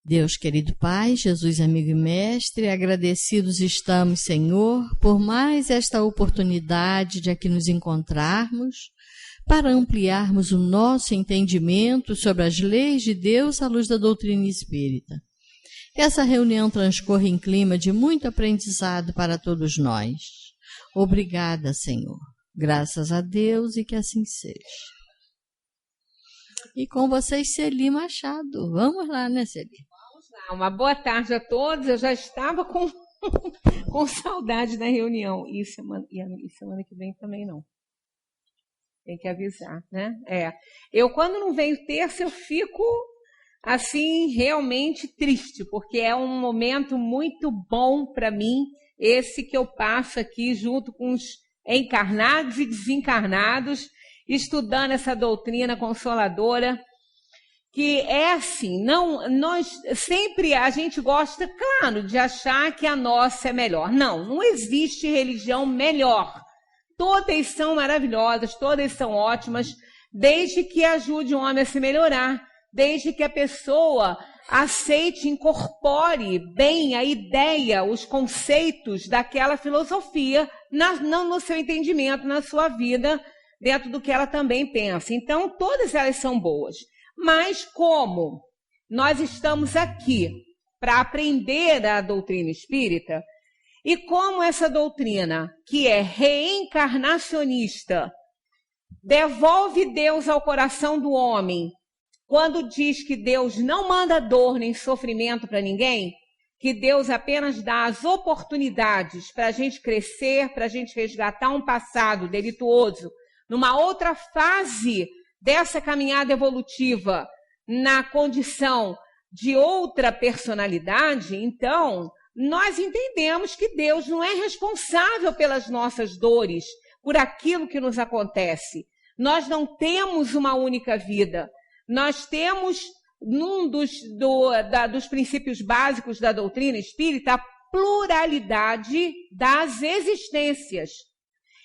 Deus querido Pai, Jesus amigo e mestre, agradecidos estamos, Senhor, por mais esta oportunidade de aqui nos encontrarmos, para ampliarmos o nosso entendimento sobre as leis de Deus à luz da doutrina espírita. Que essa reunião transcorra em clima de muito aprendizado para todos nós. Obrigada, Senhor. Graças a Deus e que assim seja. E com vocês, Celi Machado. Vamos lá, né, Celi? Vamos lá. Uma boa tarde a todos. Eu já estava com saudade da reunião. E semana que vem também não. Tem que avisar, né? Eu, quando não venho terça, eu fico, assim, realmente triste, porque é um momento muito bom para mim, esse que eu passo aqui junto com os encarnados e desencarnados, estudando essa doutrina consoladora, que é assim, a gente gosta, claro, de achar que a nossa é melhor. Não existe religião melhor. Todas são maravilhosas, todas são ótimas, desde que ajude o homem a se melhorar, desde que a pessoa aceite, incorpore bem a ideia, os conceitos daquela filosofia no seu entendimento, na sua vida, dentro do que ela também pensa. Então, todas elas são boas. Mas como nós estamos aqui para aprender a doutrina espírita, e como essa doutrina, que é reencarnacionista, devolve Deus ao coração do homem, quando diz que Deus não manda dor nem sofrimento para ninguém, que Deus apenas dá as oportunidades para a gente crescer, para a gente resgatar um passado delituoso, numa outra fase dessa caminhada evolutiva, na condição de outra personalidade, então nós entendemos que Deus não é responsável pelas nossas dores, por aquilo que nos acontece. Nós não temos uma única vida. Nós temos, num dos princípios básicos da doutrina espírita, a pluralidade das existências.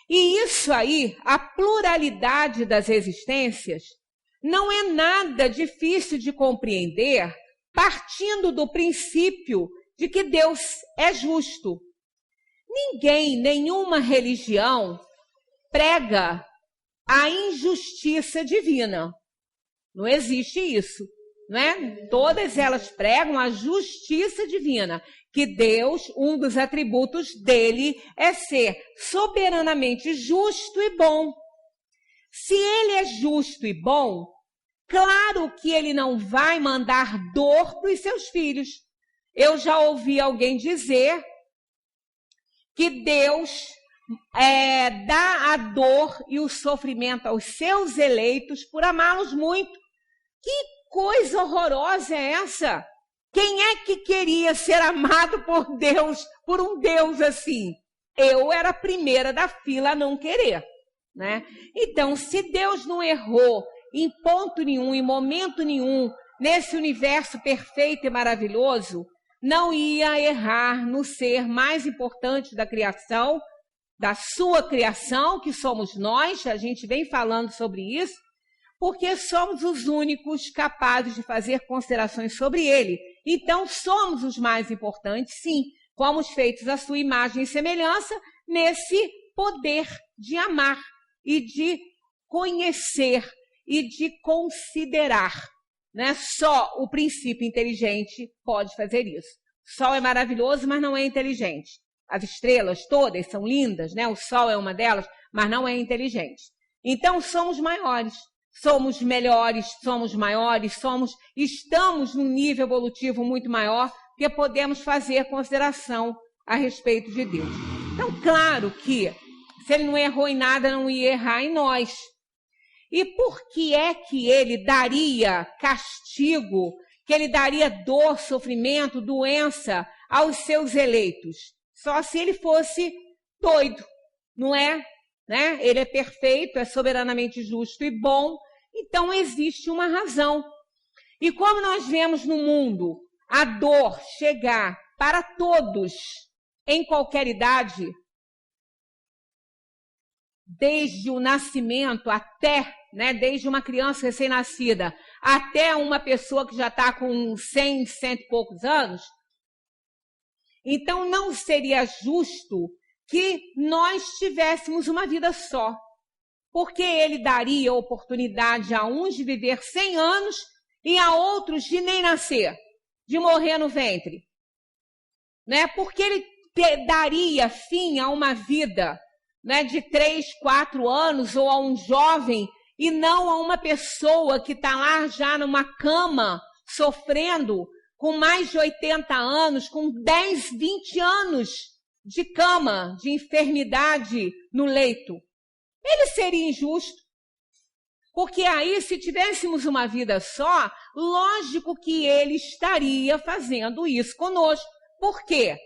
E isso aí, a pluralidade das existências, não é nada difícil de compreender, partindo do princípio de que Deus é justo. Nenhuma religião prega a injustiça divina. Não existe isso, não é? Todas elas pregam a justiça divina, que Deus, um dos atributos dele é ser soberanamente justo e bom. Se ele é justo e bom, claro que ele não vai mandar dor para os seus filhos. Eu já ouvi alguém dizer que Deus dá a dor e o sofrimento aos seus eleitos por amá-los muito. Que coisa horrorosa é essa? Quem é que queria ser amado por Deus, por um Deus assim? Eu era a primeira da fila a não querer, né? Então, se Deus não errou em ponto nenhum, em momento nenhum, nesse universo perfeito e maravilhoso, não ia errar no ser mais importante da criação, da sua criação, que somos nós, a gente vem falando sobre isso, porque somos os únicos capazes de fazer considerações sobre ele. Então, somos os mais importantes, sim, fomos feitos à sua imagem e semelhança nesse poder de amar e de conhecer e de considerar. Né? Só o princípio inteligente pode fazer isso. O Sol é maravilhoso, mas não é inteligente. As estrelas todas são lindas, né? O Sol é uma delas, mas não é inteligente. Então, somos maiores, somos melhores, somos maiores, estamos num nível evolutivo muito maior, que podemos fazer consideração a respeito de Deus. Então, claro que, se ele não errou em nada, não ia errar em nós. E por que é que ele daria castigo, que ele daria dor, sofrimento, doença aos seus eleitos? Só se ele fosse doido, não é? Né? Ele é perfeito, é soberanamente justo e bom, então existe uma razão. E como nós vemos no mundo a dor chegar para todos, em qualquer idade, desde o nascimento até, né, desde uma criança recém-nascida até uma pessoa que já está com 100, 100 e poucos anos. Então, não seria justo que nós tivéssemos uma vida só, porque ele daria oportunidade a uns de viver 100 anos e a outros de nem nascer, de morrer no ventre, né? Porque ele daria fim a uma vida, né, de 3, 4 anos ou a um jovem e não a uma pessoa que está lá já numa cama sofrendo com mais de 80 anos, com 10, 20 anos de cama, de enfermidade no leito. Ele seria injusto. Porque aí, se tivéssemos uma vida só, lógico que ele estaria fazendo isso conosco. Por quê?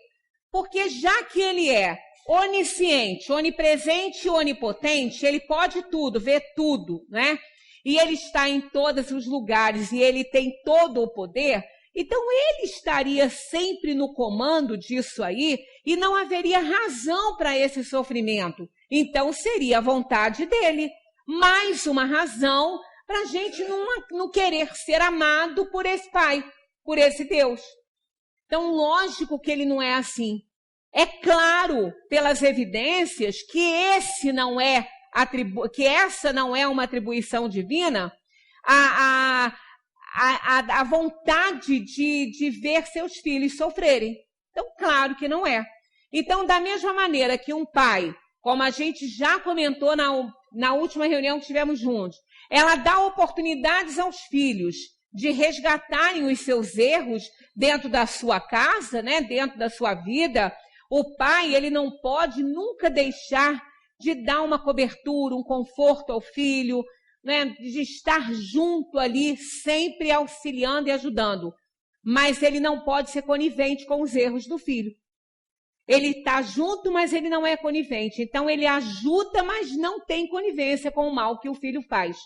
Porque já que ele é onisciente, onipresente e onipotente, ele pode tudo, vê tudo, né? E ele está em todos os lugares e ele tem todo o poder, então ele estaria sempre no comando disso aí e não haveria razão para esse sofrimento. Então seria a vontade dele. Mais uma razão para a gente não querer ser amado por esse Pai, por esse Deus. Então, lógico que ele não é assim. É claro, pelas evidências, que essa não é uma atribuição divina, a vontade de ver seus filhos sofrerem. Então, claro que não é. Então, da mesma maneira que um pai, como a gente já comentou na última reunião que tivemos juntos, ela dá oportunidades aos filhos de resgatarem os seus erros dentro da sua casa, né, dentro da sua vida. O pai, ele não pode nunca deixar de dar uma cobertura, um conforto ao filho, né, de estar junto ali, sempre auxiliando e ajudando. Mas ele não pode ser conivente com os erros do filho. Ele está junto, mas ele não é conivente. Então, ele ajuda, mas não tem conivência com o mal que o filho faz.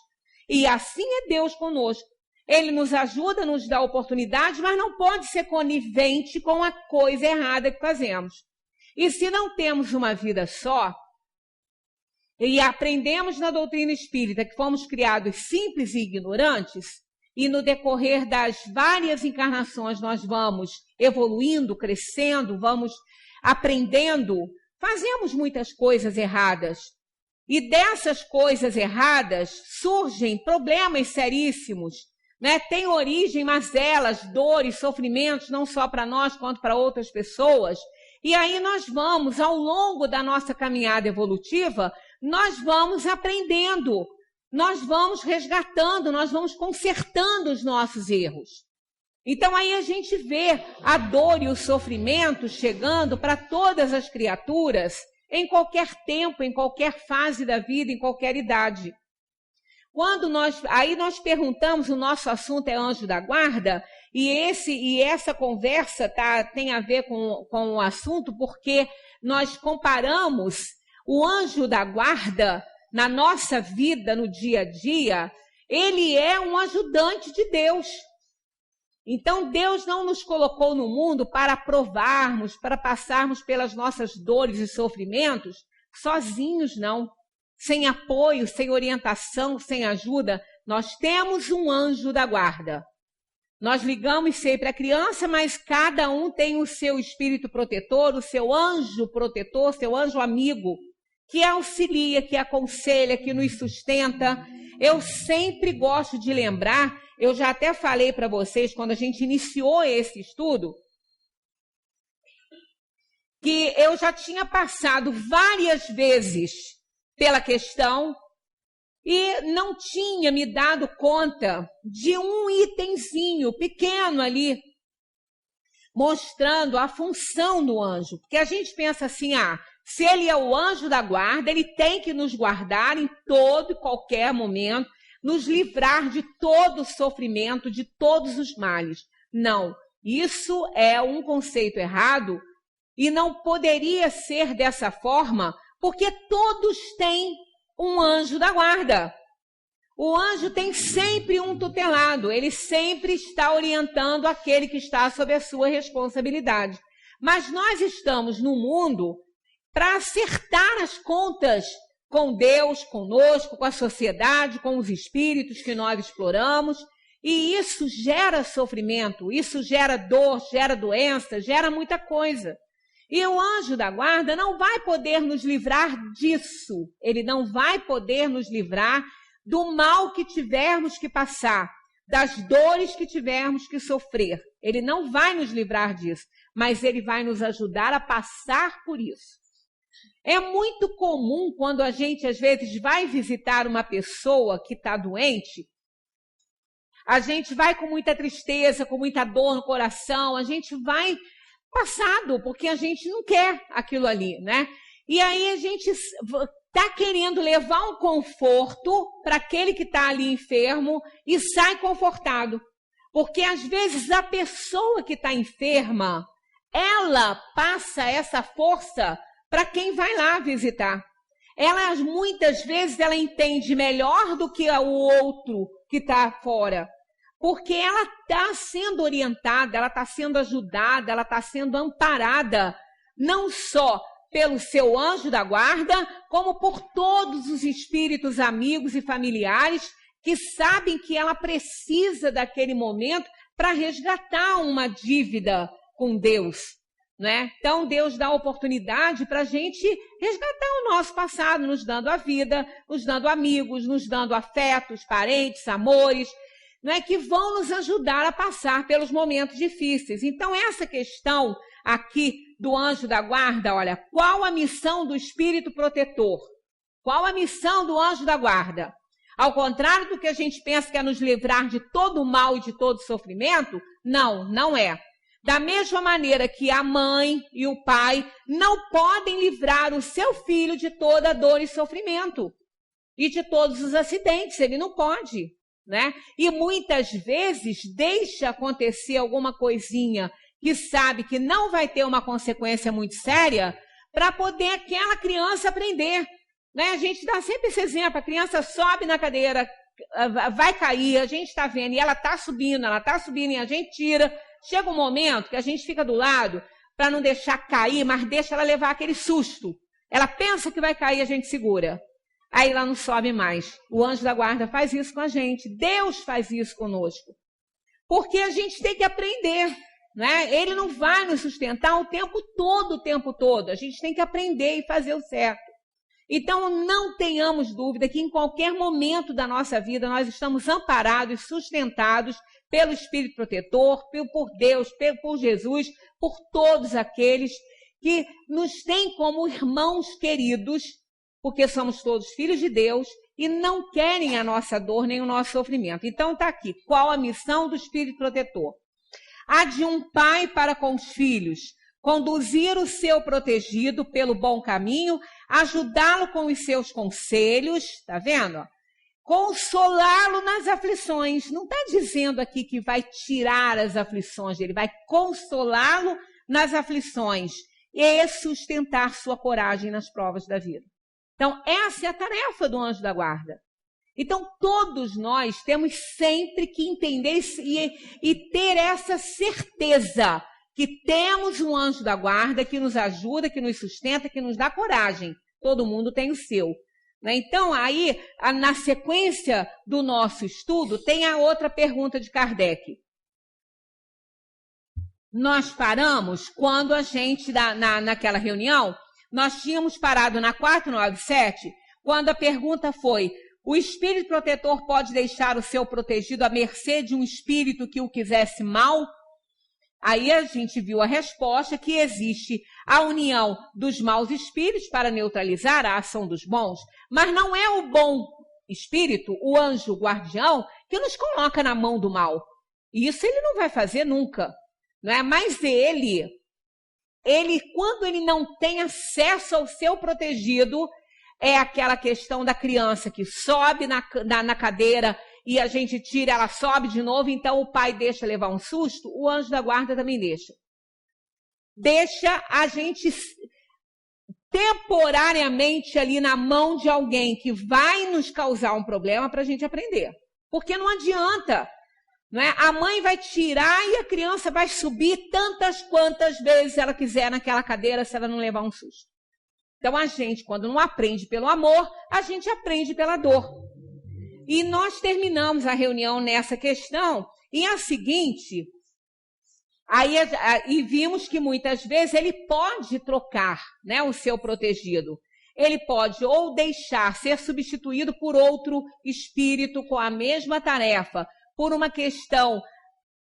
E assim é Deus conosco. Ele nos ajuda, nos dá oportunidade, mas não pode ser conivente com a coisa errada que fazemos. E se não temos uma vida só, e aprendemos na doutrina espírita que fomos criados simples e ignorantes, e no decorrer das várias encarnações nós vamos evoluindo, crescendo, vamos aprendendo, fazemos muitas coisas erradas. E dessas coisas erradas surgem problemas seríssimos, né? Tem origem mazelas, dores, sofrimentos, não só para nós quanto para outras pessoas. E aí nós vamos, ao longo da nossa caminhada evolutiva, nós vamos aprendendo, nós vamos resgatando, nós vamos consertando os nossos erros. Então aí a gente vê a dor e o sofrimento chegando para todas as criaturas, em qualquer tempo, em qualquer fase da vida, em qualquer idade. Quando nós perguntamos, o nosso assunto é anjo da guarda, e essa conversa tem a ver com o assunto, porque nós comparamos o anjo da guarda na nossa vida, no dia a dia, ele é um ajudante de Deus. Então, Deus não nos colocou no mundo para provarmos, para passarmos pelas nossas dores e sofrimentos sozinhos, não. Sem apoio, sem orientação, sem ajuda. Nós temos um anjo da guarda. Nós ligamos sempre à criança, mas cada um tem o seu espírito protetor, o seu anjo protetor, seu anjo amigo, que auxilia, que aconselha, que nos sustenta. Eu sempre gosto de lembrar, eu já até falei para vocês, quando a gente iniciou esse estudo, que eu já tinha passado várias vezes pela questão e não tinha me dado conta de um itemzinho pequeno ali, mostrando a função do anjo. Porque a gente pensa assim, se ele é o anjo da guarda, ele tem que nos guardar em todo e qualquer momento, nos livrar de todo o sofrimento, de todos os males. Não, isso é um conceito errado e não poderia ser dessa forma, porque todos têm um anjo da guarda. O anjo tem sempre um tutelado, ele sempre está orientando aquele que está sob a sua responsabilidade. Mas nós estamos no mundo para acertar as contas com Deus, conosco, com a sociedade, com os espíritos que nós exploramos. E isso gera sofrimento, isso gera dor, gera doença, gera muita coisa. E o anjo da guarda não vai poder nos livrar disso. Ele não vai poder nos livrar do mal que tivermos que passar, das dores que tivermos que sofrer. Ele não vai nos livrar disso, mas ele vai nos ajudar a passar por isso. É muito comum quando a gente, às vezes, vai visitar uma pessoa que está doente, a gente vai com muita tristeza, com muita dor no coração, a gente vai passado, porque a gente não quer aquilo ali, né? E aí a gente está querendo levar um conforto para aquele que está ali enfermo e sai confortado. Porque às vezes a pessoa que está enferma, ela passa essa força para quem vai lá visitar. Ela, muitas vezes, ela entende melhor do que o outro que está fora. Porque ela está sendo orientada, ela está sendo ajudada, ela está sendo amparada, não só pelo seu anjo da guarda, como por todos os espíritos amigos e familiares que sabem que ela precisa daquele momento para resgatar uma dívida com Deus, né? Então, Deus dá a oportunidade para a gente resgatar o nosso passado, nos dando a vida, nos dando amigos, nos dando afetos, parentes, amores, não é, que vão nos ajudar a passar pelos momentos difíceis. Então, essa questão aqui do anjo da guarda, olha, qual a missão do espírito protetor? Qual a missão do anjo da guarda? Ao contrário do que a gente pensa que é nos livrar de todo o mal e de todo o sofrimento, não é. Da mesma maneira que a mãe e o pai não podem livrar o seu filho de toda a dor e sofrimento e de todos os acidentes, ele não pode, né? E muitas vezes deixa acontecer alguma coisinha que sabe que não vai ter uma consequência muito séria para poder aquela criança aprender, né? A gente dá sempre esse exemplo, a criança sobe na cadeira, vai cair, a gente está vendo, e ela está subindo e a gente tira. Chega um momento que a gente fica do lado para não deixar cair, mas deixa ela levar aquele susto. Ela pensa que vai cair, a gente segura. Aí ela não sobe mais. O anjo da guarda faz isso com a gente. Deus faz isso conosco. Porque a gente tem que aprender, né? Ele não vai nos sustentar o tempo todo. A gente tem que aprender e fazer o certo. Então, não tenhamos dúvida que em qualquer momento da nossa vida nós estamos amparados, sustentados pelo Espírito Protetor, por Deus, por Jesus, por todos aqueles que nos têm como irmãos queridos, porque somos todos filhos de Deus e não querem a nossa dor nem o nosso sofrimento. Então está aqui, qual a missão do Espírito Protetor? A de um pai para com os filhos, conduzir o seu protegido pelo bom caminho, ajudá-lo com os seus conselhos, está vendo? Consolá-lo nas aflições. Não está dizendo aqui que vai tirar as aflições, ele vai consolá-lo nas aflições e sustentar sua coragem nas provas da vida. Então, essa é a tarefa do anjo da guarda. Então, todos nós temos sempre que entender e ter essa certeza que temos um anjo da guarda que nos ajuda, que nos sustenta, que nos dá coragem. Todo mundo tem o seu. Então, aí, na sequência do nosso estudo, tem a outra pergunta de Kardec. Nós paramos quando a gente, naquela reunião, nós tínhamos parado na 497, quando a pergunta foi: o espírito protetor pode deixar o seu protegido à mercê de um espírito que o quisesse mal? Aí a gente viu a resposta que existe a união dos maus espíritos para neutralizar a ação dos bons, mas não é o bom espírito, o anjo guardião, que nos coloca na mão do mal. Isso ele não vai fazer nunca, não é? Mas ele, quando ele não tem acesso ao seu protegido, é aquela questão da criança que sobe na cadeira e a gente tira, ela sobe de novo, então o pai deixa levar um susto, o anjo da guarda também deixa. Deixa a gente temporariamente ali na mão de alguém que vai nos causar um problema para a gente aprender. Porque não adianta, não é? A mãe vai tirar e a criança vai subir tantas quantas vezes ela quiser naquela cadeira se ela não levar um susto. Então a gente, quando não aprende pelo amor, a gente aprende pela dor. E nós terminamos a reunião nessa questão, e a seguinte, e vimos que muitas vezes ele pode trocar, né, o seu protegido. Ele pode ou deixar ser substituído por outro espírito com a mesma tarefa, por uma questão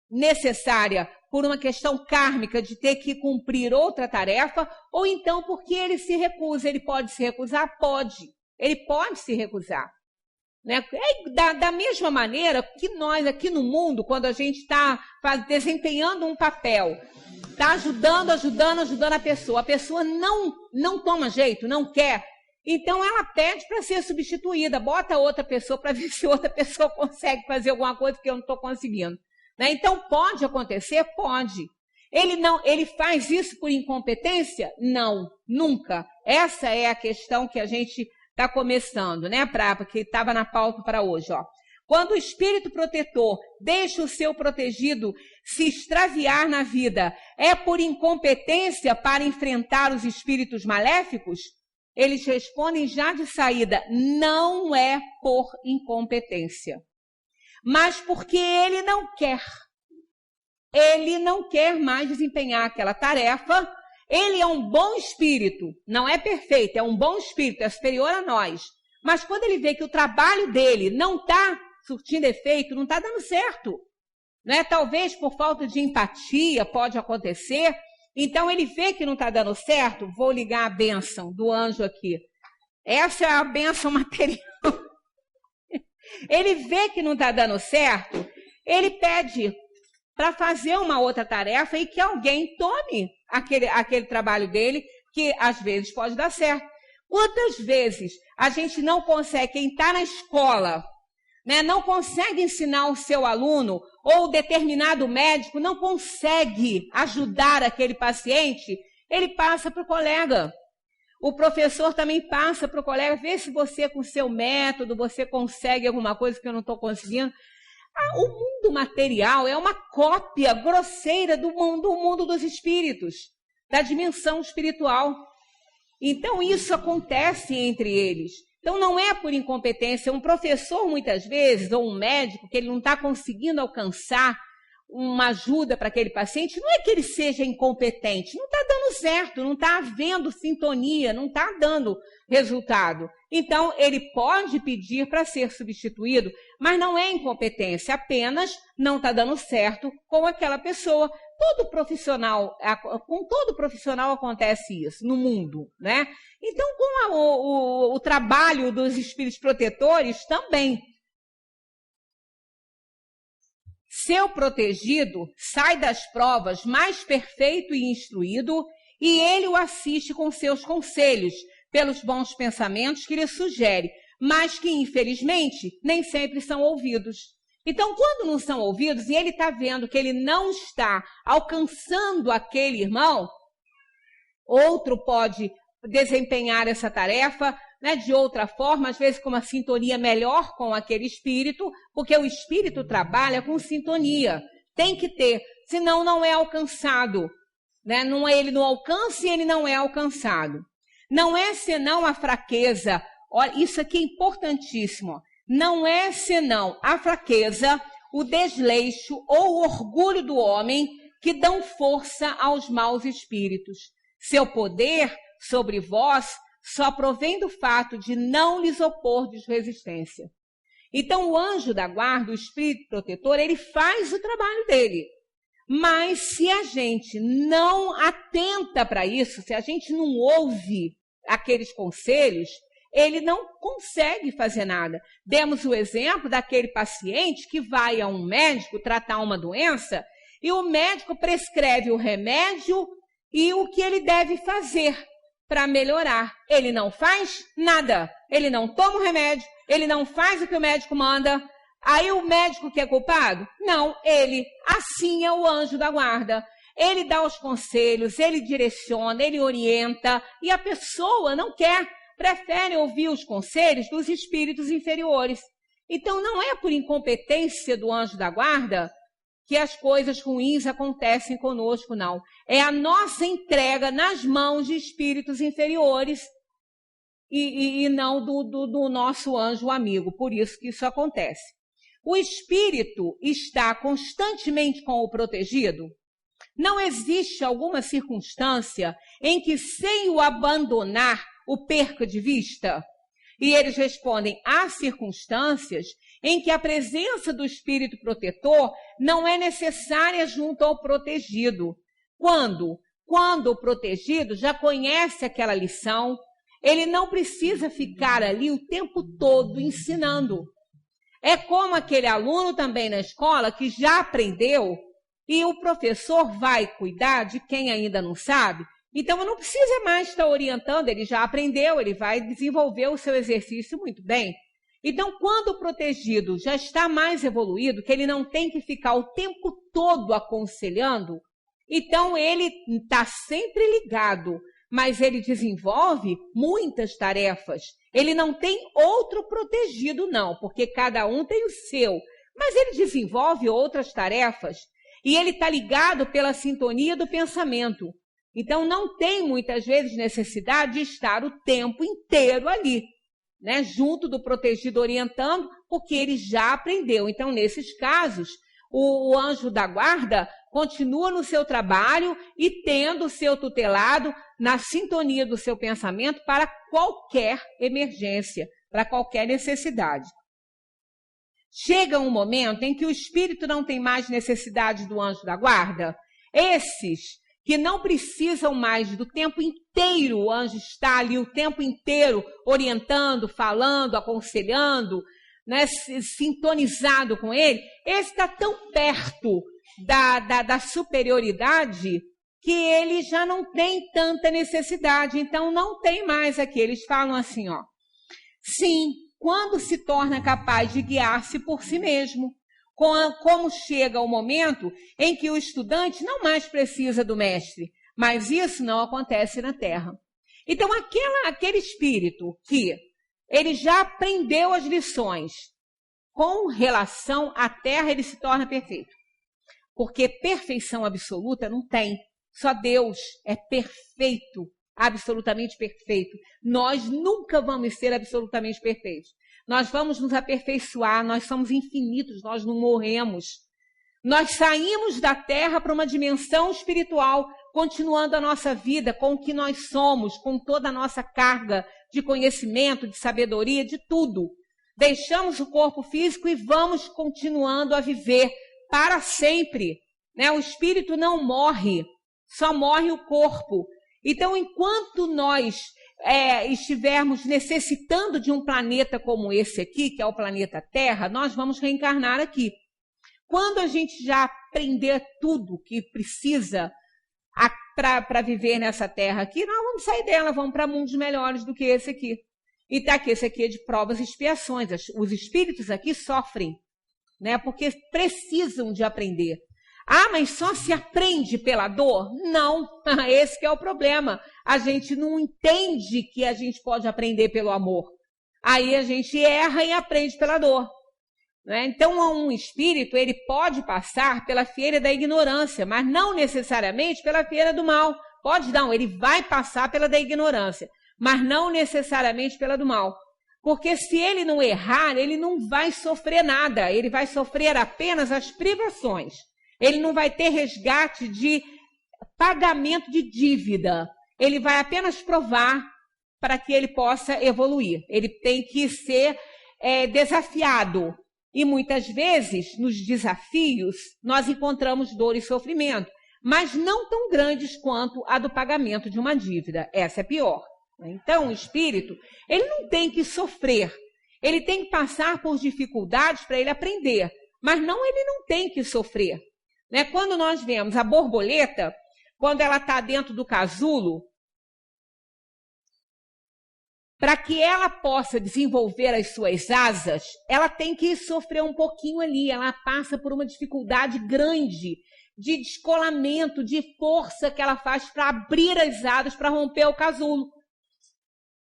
necessária, por uma questão kármica de ter que cumprir outra tarefa, ou então porque ele se recusa. Ele pode se recusar? Pode. Ele pode se recusar. Né? Da mesma maneira que nós aqui no mundo, quando a gente está desempenhando um papel, está ajudando a pessoa não toma jeito, não quer, então ela pede para ser substituída, bota outra pessoa para ver se outra pessoa consegue fazer alguma coisa que eu não estou conseguindo. Né? Então pode acontecer? Pode. Ele faz isso por incompetência? Não, nunca. Essa é a questão que a gente está começando, né, porque estava na pauta para hoje. Ó. Quando o espírito protetor deixa o seu protegido se extraviar na vida, é por incompetência para enfrentar os espíritos maléficos? Eles respondem já de saída, não é por incompetência, mas porque ele não quer. Ele não quer mais desempenhar aquela tarefa. Ele é um bom espírito, não é perfeito, é um bom espírito, é superior a nós. Mas quando ele vê que o trabalho dele não está surtindo efeito, não está dando certo, né? Talvez por falta de empatia pode acontecer, então ele vê que não está dando certo, vou ligar a bênção do anjo aqui. Essa é a bênção material. Ele vê que não está dando certo, ele pede para fazer uma outra tarefa e que alguém tome aquele trabalho dele, que às vezes pode dar certo. Quantas vezes a gente não consegue, quem está na escola, né, não consegue ensinar o seu aluno, ou determinado médico não consegue ajudar aquele paciente, ele passa para o colega. O professor também passa para o colega, vê se você, com o seu método, você consegue alguma coisa que eu não estou conseguindo. O mundo material é uma cópia grosseira do mundo dos espíritos, da dimensão espiritual. Então, isso acontece entre eles. Então, não é por incompetência. Um professor, muitas vezes, ou um médico, que ele não está conseguindo alcançar uma ajuda para aquele paciente, não é que ele seja incompetente, não está dando certo, não está havendo sintonia, não está dando resultado. Então, ele pode pedir para ser substituído, mas não é incompetência, apenas não está dando certo com aquela pessoa. Com todo profissional acontece isso no mundo, né? Então, com o trabalho dos espíritos protetores também. Seu protegido sai das provas mais perfeito e instruído, e ele o assiste com seus conselhos, pelos bons pensamentos que lhe sugere, mas que, infelizmente, nem sempre são ouvidos. Então, quando não são ouvidos, e ele está vendo que ele não está alcançando aquele irmão, outro pode desempenhar essa tarefa, né, de outra forma, às vezes com uma sintonia melhor com aquele espírito, porque o espírito trabalha com sintonia. Tem que ter, senão não é alcançado. Né? Ele não alcança e ele não é alcançado. Não é senão a fraqueza. Olha, isso aqui é importantíssimo. Não é senão a fraqueza, o desleixo ou o orgulho do homem que dão força aos maus espíritos. Seu poder sobre vós só provém do fato de não lhes opor resistência. Então, o anjo da guarda, o espírito protetor, ele faz o trabalho dele. Mas se a gente não atenta para isso, se a gente não ouve aqueles conselhos, ele não consegue fazer nada. Demos o exemplo daquele paciente que vai a um médico tratar uma doença e o médico prescreve o remédio e o que ele deve fazer para melhorar. Ele não faz nada. Ele não toma o remédio, ele não faz o que o médico manda. Aí o médico que é culpado? Não, ele. Assim é o anjo da guarda. Ele dá os conselhos, ele direciona, ele orienta, e a pessoa não quer, prefere ouvir os conselhos dos espíritos inferiores. Então não é por incompetência do anjo da guarda que as coisas ruins acontecem conosco, não. É a nossa entrega nas mãos de espíritos inferiores. e não do nosso anjo amigo. Por isso que isso acontece. O espírito está constantemente com o protegido? Não existe alguma circunstância em que, sem o abandonar, o perca de vista? E eles respondem, há circunstâncias em que a presença do espírito protetor não é necessária junto ao protegido. Quando? Quando o protegido já conhece aquela lição, ele não precisa ficar ali o tempo todo ensinando. É como aquele aluno também na escola que já aprendeu e o professor vai cuidar de quem ainda não sabe. Então, não precisa mais estar orientando, ele já aprendeu, ele vai desenvolver o seu exercício muito bem. Então, quando o protegido já está mais evoluído, que ele não tem que ficar o tempo todo aconselhando, então ele está sempre ligado, mas ele desenvolve muitas tarefas. Ele não tem outro protegido, não, porque cada um tem o seu, mas ele desenvolve outras tarefas e ele está ligado pela sintonia do pensamento. Então, não tem muitas vezes necessidade de estar o tempo inteiro ali, né, junto do protegido orientando, porque ele já aprendeu. Então, nesses casos, o anjo da guarda continua no seu trabalho e tendo o seu tutelado na sintonia do seu pensamento para qualquer emergência, para qualquer necessidade. Chega um momento em que o espírito não tem mais necessidade do anjo da guarda. Esses que não precisam mais do tempo inteiro, o anjo está ali o tempo inteiro orientando, falando, aconselhando, né, sintonizado com ele, esse está tão perto da superioridade que ele já não tem tanta necessidade. Então, não tem mais aqui. Eles falam assim, ó. Sim, quando se torna capaz de guiar-se por si mesmo, como chega o momento em que o estudante não mais precisa do mestre, mas isso não acontece na Terra. Então, aquele espírito que ele já aprendeu as lições, com relação à Terra ele se torna perfeito. Porque perfeição absoluta não tem. Só Deus é perfeito, absolutamente perfeito. Nós nunca vamos ser absolutamente perfeitos. Nós vamos nos aperfeiçoar, nós somos infinitos, nós não morremos. Nós saímos da Terra para uma dimensão espiritual, continuando a nossa vida com o que nós somos, com toda a nossa carga de conhecimento, de sabedoria, de tudo. Deixamos o corpo físico e vamos continuando a viver para sempre. Né? O espírito não morre, só morre o corpo. Então, enquanto nós estivermos necessitando de um planeta como esse aqui, que é o planeta Terra, nós vamos reencarnar aqui. Quando a gente já aprender tudo que precisa para viver nessa Terra aqui, nós vamos sair dela, vamos para mundos melhores do que esse aqui. E tá aqui, esse aqui é de provas e expiações. Os espíritos aqui sofrem, né? Porque precisam de aprender. Ah, mas só se aprende pela dor? Não, esse que é o problema. A gente não entende que a gente pode aprender pelo amor. Aí a gente erra e aprende pela dor. Né? Então, um espírito, ele pode passar pela feira da ignorância, mas não necessariamente pela feira do mal. Pode não, ele vai passar pela da ignorância, mas não necessariamente pela do mal. Porque se ele não errar, ele não vai sofrer nada, ele vai sofrer apenas as privações. Ele não vai ter resgate de pagamento de dívida. Ele vai apenas provar para que ele possa evoluir. Ele tem que ser desafiado. E muitas vezes, nos desafios, nós encontramos dor e sofrimento, mas não tão grandes quanto a do pagamento de uma dívida. Essa é pior. Então, o espírito, ele não tem que sofrer. Ele tem que passar por dificuldades para ele aprender. Mas ele não tem que sofrer. Né? Quando nós vemos a borboleta, quando ela está dentro do casulo, para que ela possa desenvolver as suas asas, ela tem que sofrer um pouquinho ali. Ela passa por uma dificuldade grande de descolamento, de força que ela faz para abrir as asas, para romper o casulo.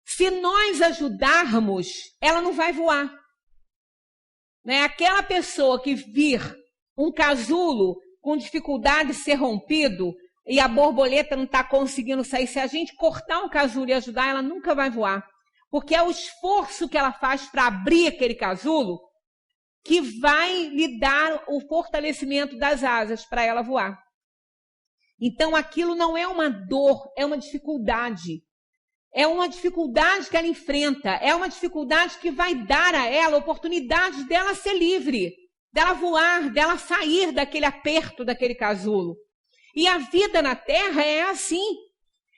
Se nós ajudarmos, ela não vai voar. Né? Aquela pessoa que vir um casulo com dificuldade de ser rompido e a borboleta não está conseguindo sair, se a gente cortar um casulo e ajudar, ela nunca vai voar. porque é o esforço que ela faz para abrir aquele casulo que vai lhe dar o fortalecimento das asas para ela voar. Então, aquilo não é uma dor, é uma dificuldade. É uma dificuldade que ela enfrenta, é uma dificuldade que vai dar a ela a oportunidade dela ser livre, dela voar, dela sair daquele aperto, daquele casulo. E a vida na Terra é assim,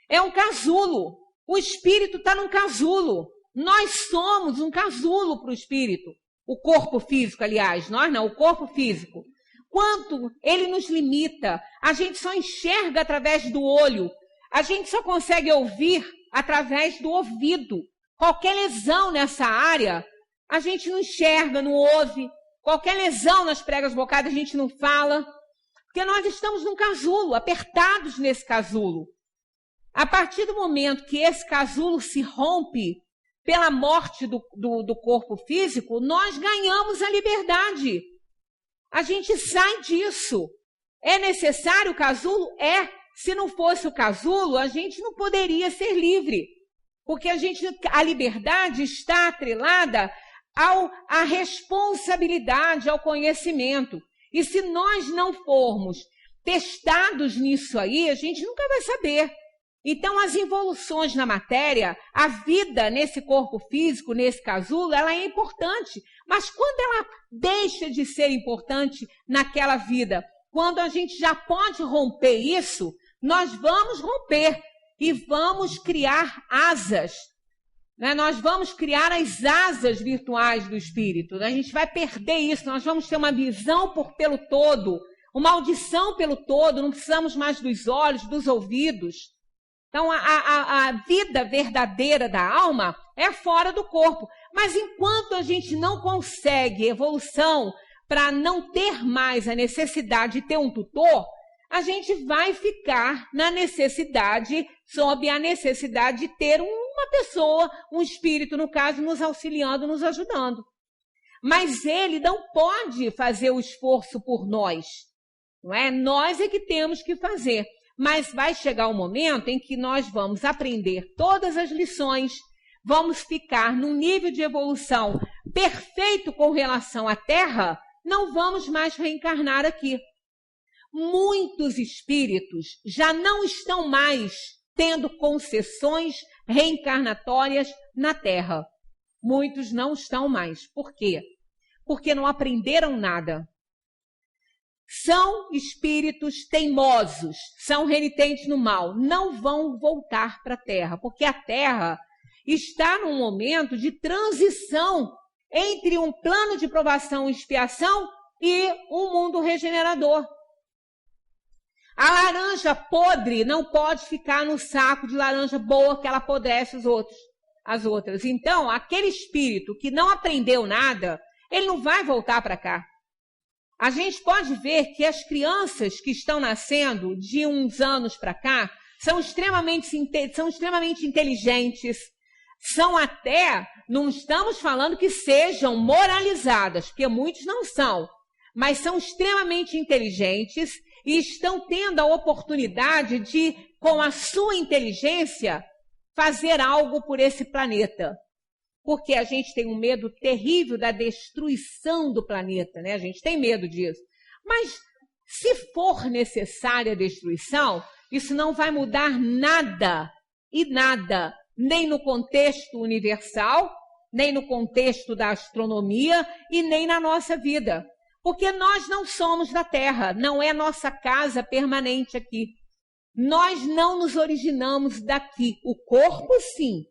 é um casulo. O espírito está num casulo. Nós somos um casulo para o espírito. O corpo físico, aliás, nós não, o corpo físico. Quanto ele nos limita, a gente só enxerga através do olho, a gente só consegue ouvir através do ouvido. Qualquer lesão nessa área, a gente não enxerga, não ouve. Qualquer lesão nas pregas bocadas, a gente não fala. Porque nós estamos num casulo, apertados nesse casulo. A partir do momento que esse casulo se rompe pela morte do corpo físico, nós ganhamos a liberdade. A gente sai disso. É necessário o casulo? É. Se não fosse o casulo, a gente não poderia ser livre. Porque a liberdade está atrelada à responsabilidade, ao conhecimento. E se nós não formos testados nisso aí, a gente nunca vai saber. Então, as involuções na matéria, a vida nesse corpo físico, nesse casulo, ela é importante. Mas quando ela deixa de ser importante naquela vida, quando a gente já pode romper isso, nós vamos romper e vamos criar asas. Né? Nós vamos criar as asas virtuais do espírito. A gente vai perder isso, nós vamos ter uma visão pelo todo, uma audição pelo todo, não precisamos mais dos olhos, dos ouvidos. Então, a vida verdadeira da alma é fora do corpo. Mas enquanto a gente não consegue evolução para não ter mais a necessidade de ter um tutor, a gente vai ficar na necessidade, sob a necessidade de ter uma pessoa, um espírito, no caso, nos auxiliando, nos ajudando. Mas ele não pode fazer o esforço por nós. Não é? Nós é que temos que fazer. Mas vai chegar um momento em que nós vamos aprender todas as lições, vamos ficar num nível de evolução perfeito com relação à Terra, não vamos mais reencarnar aqui. Muitos espíritos já não estão mais tendo concessões reencarnatórias na Terra. Muitos não estão mais. Por quê? Porque não aprenderam nada. São espíritos teimosos, são renitentes no mal, não vão voltar para a Terra, porque a Terra está num momento de transição entre um plano de provação e expiação e um mundo regenerador. A laranja podre não pode ficar no saco de laranja boa que ela apodrece as outras. Então, aquele espírito que não aprendeu nada, ele não vai voltar para cá. A gente pode ver que as crianças que estão nascendo de uns anos para cá são extremamente inteligentes, são até, não estamos falando que sejam moralizadas, porque muitos não são, mas são extremamente inteligentes e estão tendo a oportunidade de, com a sua inteligência, fazer algo por esse planeta. Porque a gente tem um medo terrível da destruição do planeta, né? A gente tem medo disso. Mas, se for necessária a destruição, isso não vai mudar nada, e nada, nem no contexto universal, nem no contexto da astronomia, e nem na nossa vida. Porque nós não somos da Terra, não é nossa casa permanente aqui. Nós não nos originamos daqui. O corpo, sim.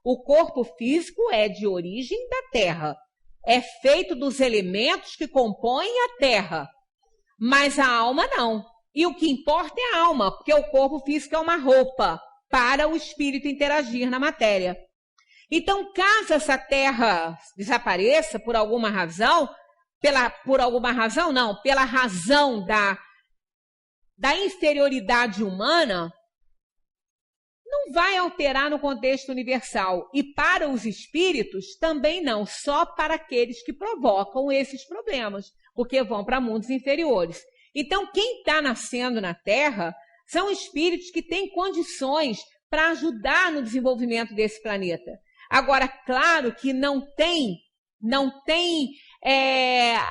O corpo físico é de origem da Terra. É feito dos elementos que compõem a Terra. Mas a alma não. E o que importa é a alma, porque o corpo físico é uma roupa para o espírito interagir na matéria. Então, caso essa Terra desapareça por alguma razão, pela razão da inferioridade humana, não vai alterar no contexto universal. E para os espíritos também não, só para aqueles que provocam esses problemas, porque vão para mundos inferiores. Então, quem está nascendo na Terra são espíritos que têm condições para ajudar no desenvolvimento desse planeta. Agora, claro que não tem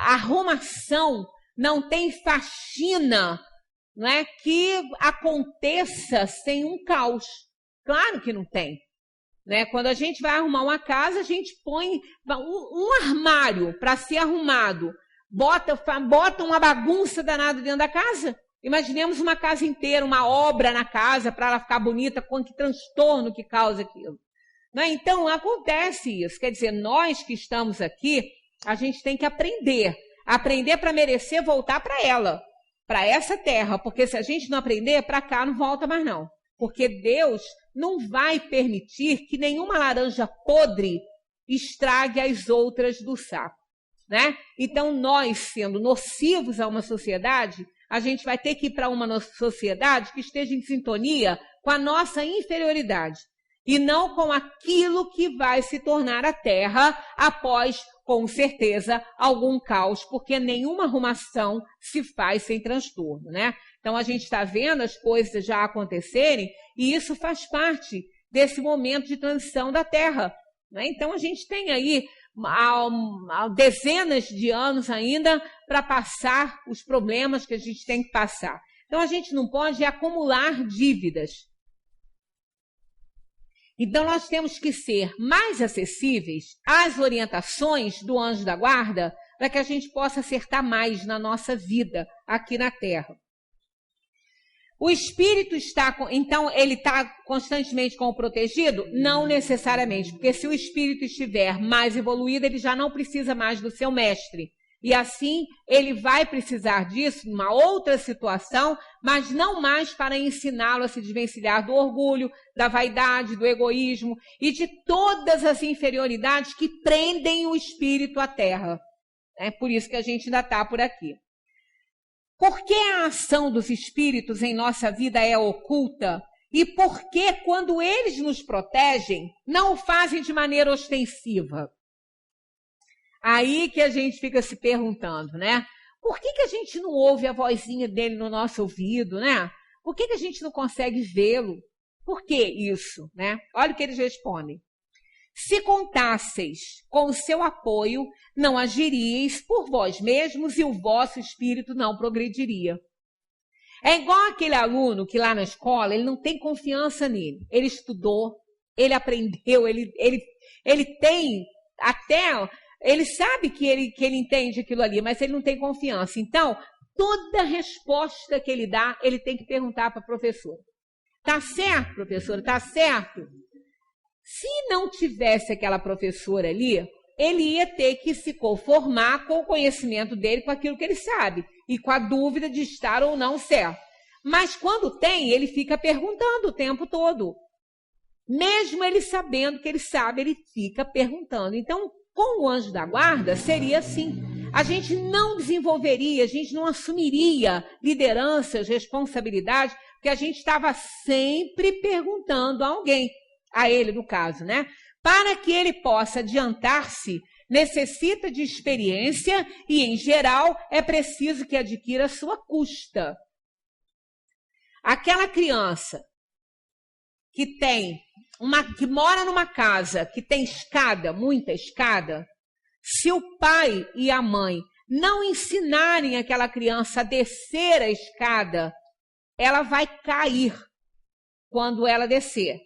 arrumação, não tem faxina, não é, que aconteça sem um caos. Claro que não tem. Né? Quando a gente vai arrumar uma casa, a gente põe um armário para ser arrumado, bota uma bagunça danada dentro da casa. Imaginemos uma casa inteira, uma obra na casa para ela ficar bonita, com que transtorno que causa aquilo. Né? Então, acontece isso. Quer dizer, nós que estamos aqui, a gente tem que aprender para merecer voltar para ela, para essa terra, porque se a gente não aprender, para cá não volta mais não. Porque Deus não vai permitir que nenhuma laranja podre estrague as outras do saco, né? Então, nós, sendo nocivos a uma sociedade, a gente vai ter que ir para uma sociedade que esteja em sintonia com a nossa inferioridade e não com aquilo que vai se tornar a Terra após, com certeza, algum caos, porque nenhuma arrumação se faz sem transtorno, né? Então, a gente está vendo as coisas já acontecerem e isso faz parte desse momento de transição da Terra, né? Então, a gente tem aí dezenas de anos ainda para passar os problemas que a gente tem que passar. Então, a gente não pode acumular dívidas. Então, nós temos que ser mais acessíveis às orientações do anjo da guarda para que a gente possa acertar mais na nossa vida aqui na Terra. O espírito então, ele está constantemente como protegido? Não necessariamente, porque se o espírito estiver mais evoluído, ele já não precisa mais do seu mestre. E assim, ele vai precisar disso numa outra situação, mas não mais para ensiná-lo a se desvencilhar do orgulho, da vaidade, do egoísmo e de todas as inferioridades que prendem o espírito à terra. É por isso que a gente ainda está por aqui. Por que a ação dos espíritos em nossa vida é oculta? E por que, quando eles nos protegem, não o fazem de maneira ostensiva? Aí que a gente fica se perguntando, né? Por que a gente não ouve a vozinha dele no nosso ouvido, né? Por que a gente não consegue vê-lo? Por que isso, né? Olha o que eles respondem. Se contasseis com o seu apoio, não agiríeis por vós mesmos e o vosso espírito não progrediria. É igual aquele aluno que lá na escola, ele não tem confiança nele. Ele estudou, ele aprendeu, ele tem até... Ele sabe que ele entende aquilo ali, mas ele não tem confiança. Então, toda resposta que ele dá, ele tem que perguntar para a professora. Tá certo, professora? Tá certo? Se não tivesse aquela professora ali, ele ia ter que se conformar com o conhecimento dele, com aquilo que ele sabe, e com a dúvida de estar ou não certo. Mas quando tem, ele fica perguntando o tempo todo. Mesmo ele sabendo que ele sabe, ele fica perguntando. Então, com o anjo da guarda, seria assim. A gente não desenvolveria, a gente não assumiria lideranças, responsabilidade, porque a gente estava sempre perguntando a alguém, a ele no caso, né? Para que ele possa adiantar-se, necessita de experiência e, em geral, é preciso que adquira a sua custa. Aquela criança que mora numa casa que tem escada, muita escada, se o pai e a mãe não ensinarem aquela criança a descer a escada, ela vai cair quando ela descer.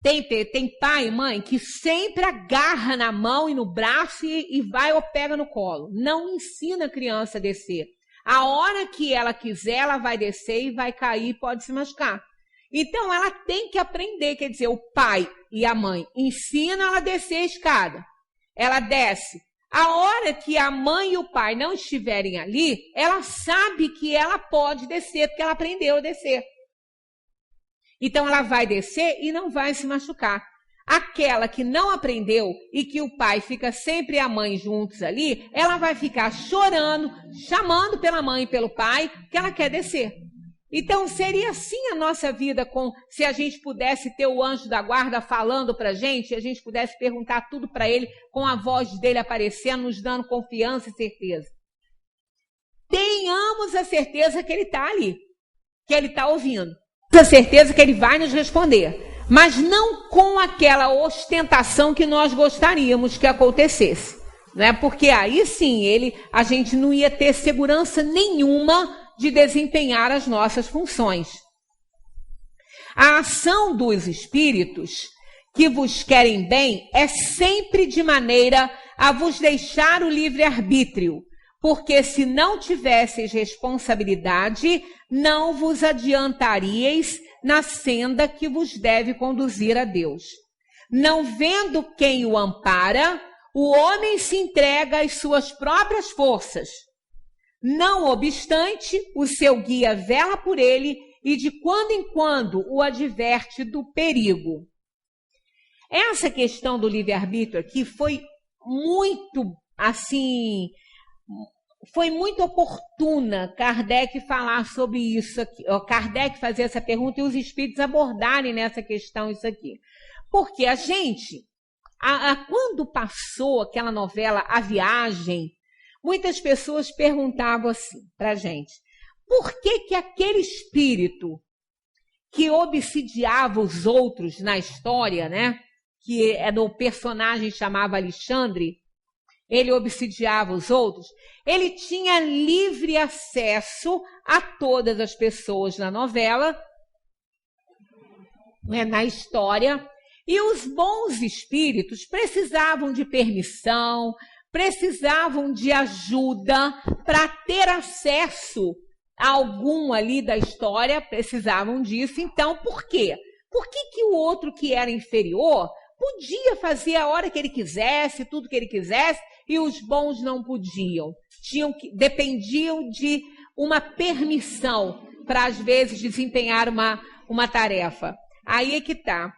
Tem pai e mãe que sempre agarra na mão e no braço e vai ou pega no colo. Não ensina a criança a descer. A hora que ela quiser, ela vai descer e vai cair, pode se machucar. Então, ela tem que aprender, quer dizer, o pai e a mãe ensinam ela a descer a escada. Ela desce. A hora que a mãe e o pai não estiverem ali, ela sabe que ela pode descer, porque ela aprendeu a descer. Então, ela vai descer e não vai se machucar. Aquela que não aprendeu e que o pai fica sempre e a mãe juntos ali, ela vai ficar chorando, chamando pela mãe e pelo pai, que ela quer descer. Então, seria assim a nossa vida se a gente pudesse ter o anjo da guarda falando para a gente pudesse perguntar tudo para ele, com a voz dele aparecendo, nos dando confiança e certeza. Tenhamos a certeza que ele está ali, que ele está ouvindo. A certeza que ele vai nos responder. mas não com aquela ostentação que nós gostaríamos que acontecesse, né? Porque aí sim a gente não ia ter segurança nenhuma de desempenhar as nossas funções. A ação dos espíritos que vos querem bem é sempre de maneira a vos deixar o livre-arbítrio, porque se não tivesseis responsabilidade, não vos adiantaríeis na senda que vos deve conduzir a Deus. Não vendo quem o ampara, o homem se entrega às suas próprias forças. Não obstante, o seu guia vela por ele e de quando em quando o adverte do perigo. Essa questão do livre-arbítrio aqui foi muito, foi muito oportuna Kardec falar sobre isso aqui, Kardec fazer essa pergunta e os espíritos abordarem nessa questão isso aqui. Porque a gente, quando passou aquela novela A Viagem, muitas pessoas perguntavam assim para a gente, por que aquele espírito que obsidiava os outros na história, né, que era o personagem chamava Alexandre, ele obsidiava os outros, ele tinha livre acesso a todas as pessoas na novela, né, na história, e os bons espíritos precisavam de permissão, precisavam de ajuda para ter acesso a algum ali da história, precisavam disso. Então, por quê? Por que o outro que era inferior podia fazer a hora que ele quisesse, tudo que ele quisesse, e os bons não podiam? Dependiam de uma permissão para, às vezes, desempenhar uma tarefa. Aí é que está.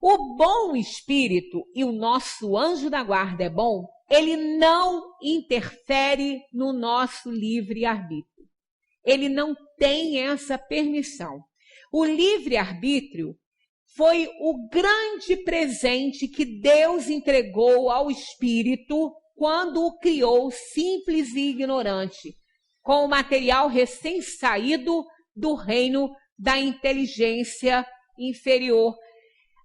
O bom espírito, e o nosso anjo da guarda é bom, ele não interfere no nosso livre-arbítrio. Ele não tem essa permissão. O livre-arbítrio foi o grande presente que Deus entregou ao espírito quando o criou simples e ignorante, com o material recém-saído do reino da inteligência inferior.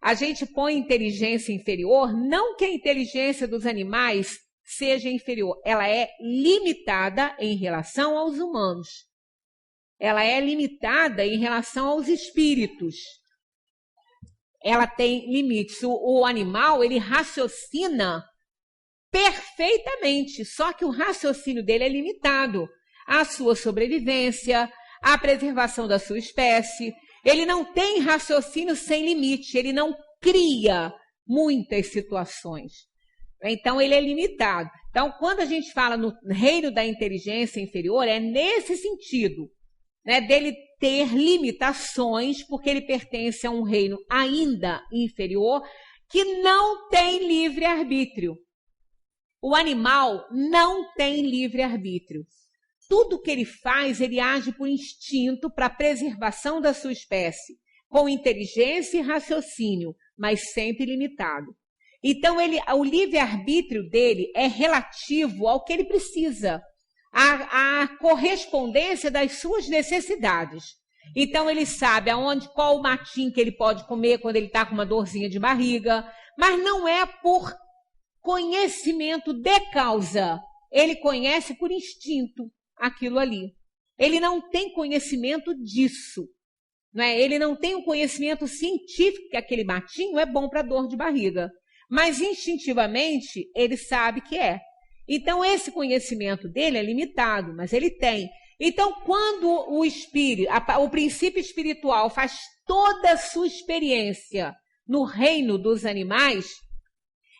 A gente põe inteligência inferior, não que a inteligência dos animais seja inferior, ela é limitada em relação aos humanos. Ela é limitada em relação aos espíritos. Ela tem limites. O animal, ele raciocina perfeitamente, só que o raciocínio dele é limitado à sua sobrevivência, à preservação da sua espécie. Ele não tem raciocínio sem limite, ele não cria muitas situações. Então, ele é limitado. Então, quando a gente fala no reino da inteligência inferior, é nesse sentido, né, dele ter limitações, porque ele pertence a um reino ainda inferior, que não tem livre-arbítrio. O animal não tem livre-arbítrio. Tudo que ele faz, ele age por instinto para a preservação da sua espécie, com inteligência e raciocínio, mas sempre limitado. Então, o livre-arbítrio dele é relativo ao que ele precisa, à correspondência das suas necessidades. Então, ele sabe qual o matinho que ele pode comer quando ele está com uma dorzinha de barriga, mas não é por conhecimento de causa. Ele conhece por instinto aquilo ali. Ele não tem conhecimento disso. Não é? Ele não tem um conhecimento científico que aquele matinho é bom para dor de barriga. Mas instintivamente ele sabe que é. Então esse conhecimento dele é limitado, mas ele tem. Então quando o princípio espiritual faz toda a sua experiência no reino dos animais,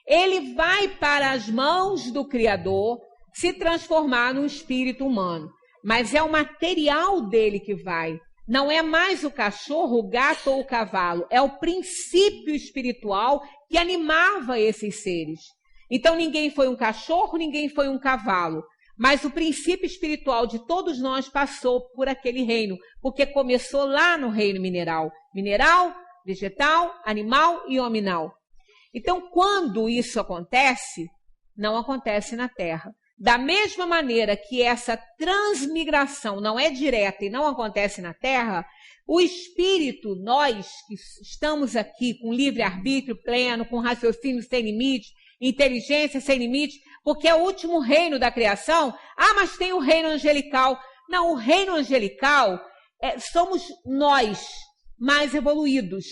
ele vai para as mãos do Criador se transformar num espírito humano. Mas é o material dele que vai. Não é mais o cachorro, o gato ou o cavalo. É o princípio espiritual que animava esses seres. Então ninguém foi um cachorro, ninguém foi um cavalo. Mas o princípio espiritual de todos nós passou por aquele reino. Porque começou lá no reino mineral. Mineral, vegetal, animal e hominal. Então quando isso acontece, não acontece na Terra. Da mesma maneira que essa transmigração não é direta e não acontece na Terra, o espírito, nós que estamos aqui com livre-arbítrio pleno, com raciocínio sem limite, inteligência sem limite, porque é o último reino da criação. Ah, mas tem o reino angelical. Não, o reino angelical somos nós, mais evoluídos.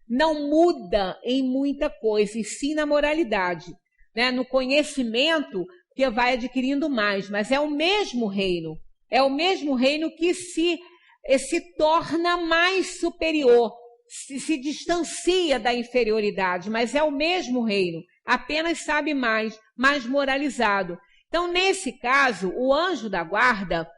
Não muda em muita coisa, e sim na moralidade, né? No conhecimento que vai adquirindo mais, mas é o mesmo reino. É o mesmo reino que se torna mais superior, se distancia da inferioridade, mas é o mesmo reino, apenas sabe mais moralizado. Então, nesse caso, o anjo da guarda,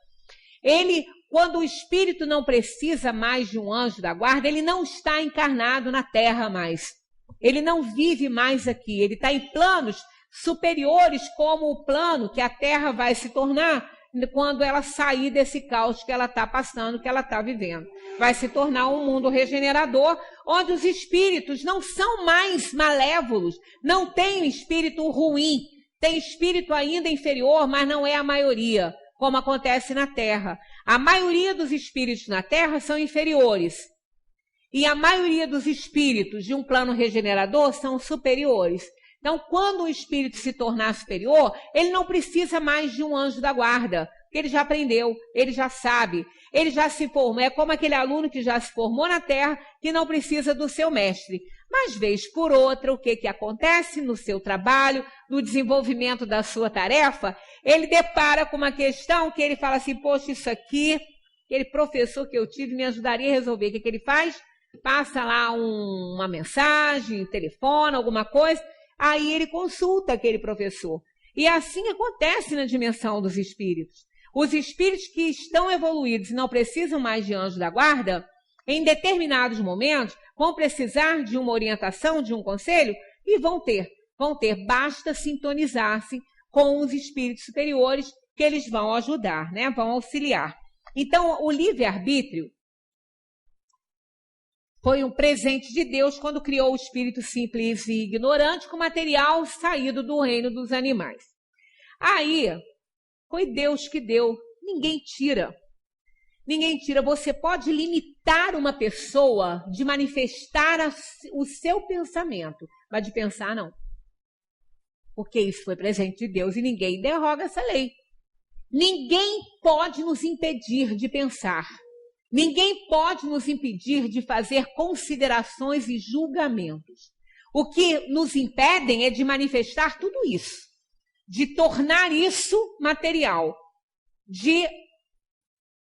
quando o espírito não precisa mais de um anjo da guarda, ele não está encarnado na Terra mais. Ele não vive mais aqui, ele está em planos superiores, como o plano que a Terra vai se tornar quando ela sair desse caos que ela está passando, que ela está vivendo. Vai se tornar um mundo regenerador, onde os espíritos não são mais malévolos, não tem espírito ruim, tem espírito ainda inferior, mas não é a maioria, como acontece na Terra. A maioria dos espíritos na Terra são inferiores, e a maioria dos espíritos de um plano regenerador são superiores. Então, quando o espírito se tornar superior, ele não precisa mais de um anjo da guarda, porque ele já aprendeu, ele já sabe, ele já se formou. É como aquele aluno que já se formou na Terra, que não precisa do seu mestre. Mas, vez por outra, o que acontece no seu trabalho, no desenvolvimento da sua tarefa, ele depara com uma questão que ele fala assim, poxa, isso aqui, aquele professor que eu tive me ajudaria a resolver. O que ele faz? Passa lá uma mensagem, telefona, alguma coisa. Aí ele consulta aquele professor. E assim acontece na dimensão dos espíritos. Os espíritos que estão evoluídos e não precisam mais de anjo da guarda, em determinados momentos, vão precisar de uma orientação, de um conselho, e vão ter. Basta sintonizar-se com os espíritos superiores, que eles vão ajudar, né? Vão auxiliar. Então, o livre-arbítrio foi um presente de Deus quando criou o espírito simples e ignorante com material saído do reino dos animais. Aí, foi Deus que deu. Ninguém tira. Ninguém tira. Você pode limitar uma pessoa de manifestar o seu pensamento, mas de pensar, não. Porque isso foi presente de Deus e ninguém derroga essa lei. Ninguém pode nos impedir de pensar. Ninguém pode nos impedir de fazer considerações e julgamentos. O que nos impedem é de manifestar tudo isso, de tornar isso material, de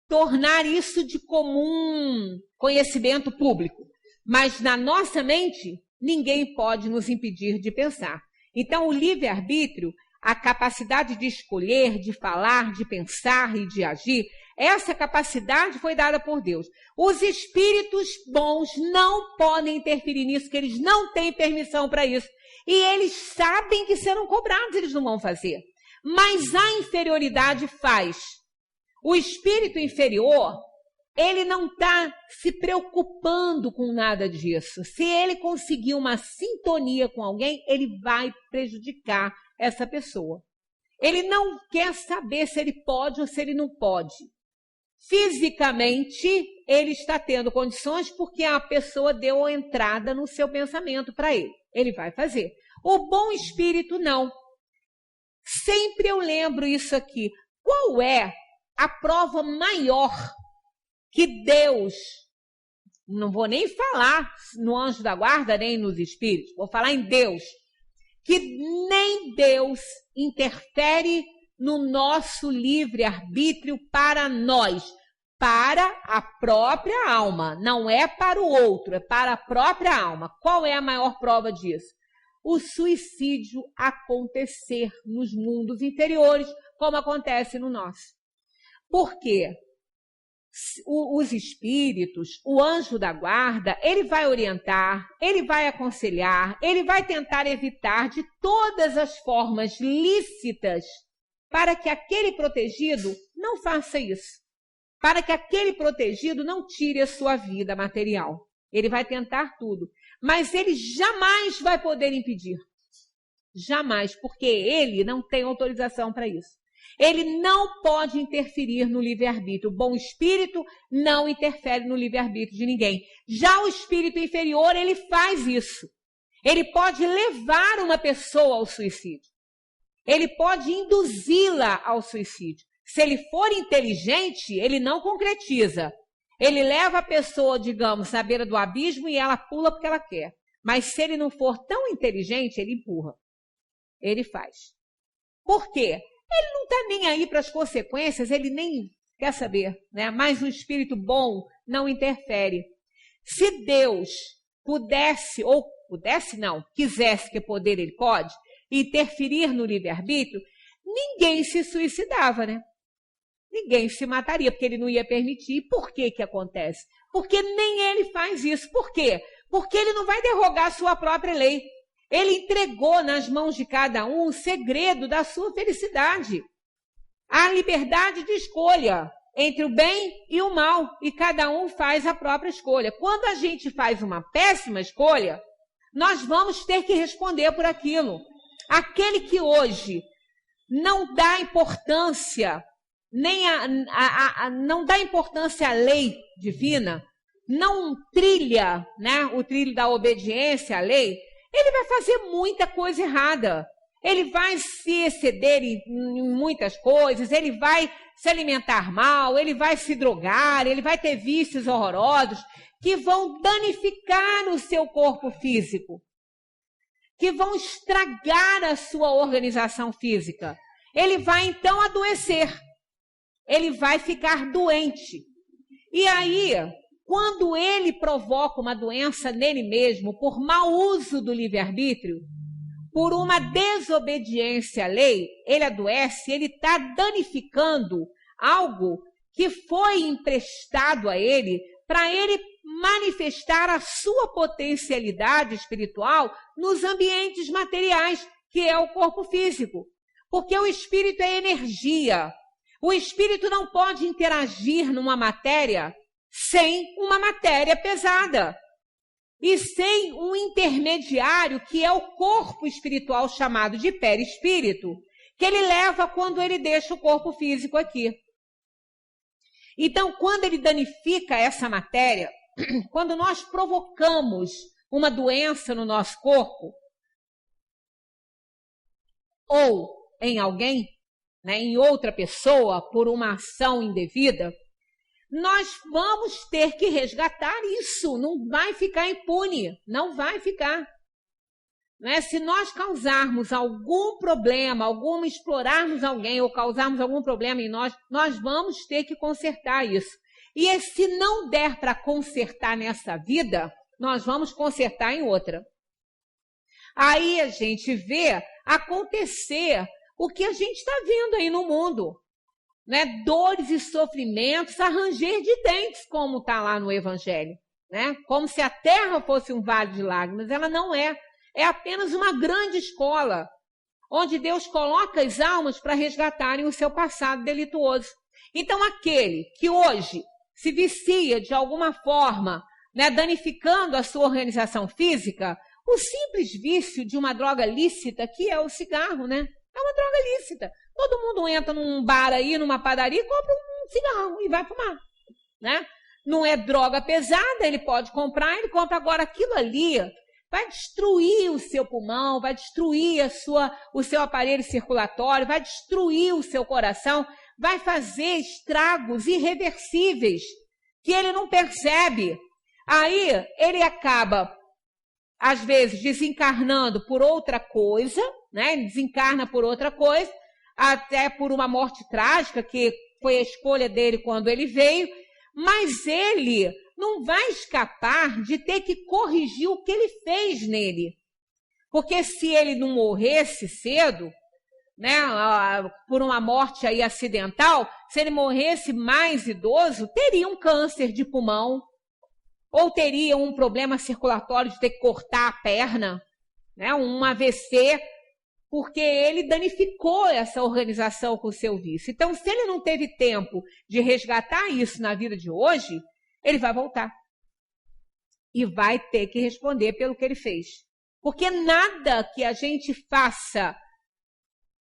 tornar isso de comum conhecimento público. Mas na nossa mente, ninguém pode nos impedir de pensar. Então, o livre-arbítrio, a capacidade de escolher, de falar, de pensar e de agir, essa capacidade foi dada por Deus. Os espíritos bons não podem interferir nisso, que eles não têm permissão para isso. E eles sabem que serão cobrados, eles não vão fazer. Mas a inferioridade faz. O espírito inferior, ele não está se preocupando com nada disso. Se ele conseguir uma sintonia com alguém, ele vai prejudicar essa pessoa. Ele não quer saber se ele pode ou se ele não pode. Fisicamente, ele está tendo condições porque a pessoa deu entrada no seu pensamento para ele. Ele vai fazer. O bom espírito, não. Sempre eu lembro isso aqui. Qual é a prova maior que Deus, não vou nem falar no anjo da guarda, nem nos espíritos, vou falar em Deus, que nem Deus interfere no nosso livre-arbítrio para nós, para a própria alma. Não é para o outro, é para a própria alma. Qual é a maior prova disso? O suicídio acontecer nos mundos inferiores, como acontece no nosso. Por quê? Os espíritos, o anjo da guarda, ele vai orientar, ele vai aconselhar, ele vai tentar evitar de todas as formas lícitas para que aquele protegido não faça isso, para que aquele protegido não tire a sua vida material. Ele vai tentar tudo, mas ele jamais vai poder impedir. Jamais, porque ele não tem autorização para isso. Ele não pode interferir no livre-arbítrio. O bom espírito não interfere no livre-arbítrio de ninguém. Já o espírito inferior, ele faz isso. Ele pode levar uma pessoa ao suicídio. Ele pode induzi-la ao suicídio. Se ele for inteligente, ele não concretiza. Ele leva a pessoa, digamos, na beira do abismo e ela pula porque ela quer. Mas se ele não for tão inteligente, ele empurra. Ele faz. Por quê? Ele não está nem aí para as consequências, ele nem quer saber, né? Mas o espírito bom não interfere. Se Deus pudesse, ou pudesse não, quisesse, que poder ele pode, interferir no livre-arbítrio, ninguém se suicidava, né? Ninguém se mataria, porque ele não ia permitir. Por que que acontece? Porque nem ele faz isso. Por quê? Porque ele não vai derrogar a sua própria lei. Ele entregou nas mãos de cada um o segredo da sua felicidade. A liberdade de escolha entre o bem e o mal. E cada um faz a própria escolha. Quando a gente faz uma péssima escolha, nós vamos ter que responder por aquilo. Aquele que hoje não dá importância, não dá importância à lei divina, não trilha, né, o trilho da obediência à lei, ele vai fazer muita coisa errada. Ele vai se exceder em muitas coisas, ele vai se alimentar mal, ele vai se drogar, ele vai ter vícios horrorosos que vão danificar o seu corpo físico, que vão estragar a sua organização física. Ele vai então adoecer, ele vai ficar doente. E aí, quando ele provoca uma doença nele mesmo, por mau uso do livre-arbítrio, por uma desobediência à lei, ele adoece, ele está danificando algo que foi emprestado a ele para ele manifestar a sua potencialidade espiritual nos ambientes materiais, que é o corpo físico. Porque o espírito é energia. O espírito não pode interagir numa matéria sem uma matéria pesada e sem um intermediário que é o corpo espiritual chamado de perispírito, que ele leva quando ele deixa o corpo físico aqui. Então, quando ele danifica essa matéria, quando nós provocamos uma doença no nosso corpo, ou em alguém, né, em outra pessoa, por uma ação indevida, nós vamos ter que resgatar isso. Não vai ficar impune, não vai ficar. Né? Se nós causarmos algum problema, explorarmos alguém ou causarmos algum problema em nós, nós vamos ter que consertar isso. E se não der para consertar nessa vida, nós vamos consertar em outra. Aí a gente vê acontecer o que a gente está vendo aí no mundo. Né? Dores e sofrimentos a ranger de dentes, como está lá no Evangelho. Né? Como se a terra fosse um vale de lágrimas. Ela não é. É apenas uma grande escola, onde Deus coloca as almas para resgatarem o seu passado delituoso. Então, aquele que hoje se vicia de alguma forma, né, danificando a sua organização física, o simples vício de uma droga lícita, que é o cigarro, né? É uma droga lícita. Todo mundo entra num bar aí, numa padaria, compra um cigarro e vai fumar, né? Não é droga pesada, ele pode comprar, ele compra. Agora aquilo ali vai destruir o seu pulmão, vai destruir o seu aparelho circulatório, vai destruir o seu coração, vai fazer estragos irreversíveis que ele não percebe. Aí ele acaba, às vezes, desencarnando por outra coisa, né? Ele desencarna por outra coisa, até por uma morte trágica, que foi a escolha dele quando ele veio, mas ele não vai escapar de ter que corrigir o que ele fez nele. Porque se ele não morresse cedo, né, por uma morte aí acidental, se ele morresse mais idoso, teria um câncer de pulmão, ou teria um problema circulatório de ter que cortar a perna, né, um AVC, porque ele danificou essa organização com o seu vício. Então, se ele não teve tempo de resgatar isso na vida de hoje, ele vai voltar. E vai ter que responder pelo que ele fez. Porque nada que a gente faça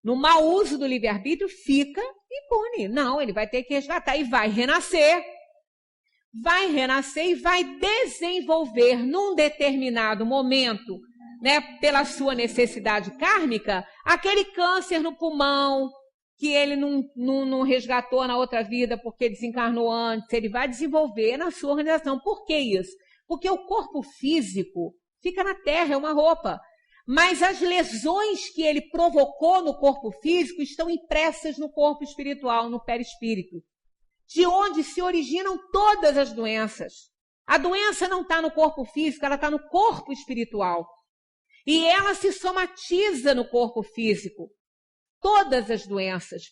no mau uso do livre-arbítrio, fica impune. Não, ele vai ter que resgatar e vai renascer. Vai renascer e vai desenvolver num determinado momento, né, pela sua necessidade kármica, aquele câncer no pulmão que ele não resgatou na outra vida porque desencarnou antes. Ele vai desenvolver na sua organização. Por que isso? Porque o corpo físico fica na Terra, é uma roupa. Mas as lesões que ele provocou no corpo físico estão impressas no corpo espiritual, no perispírito, de onde se originam todas as doenças. A doença não está no corpo físico, ela está no corpo espiritual. E ela se somatiza no corpo físico. Todas as doenças,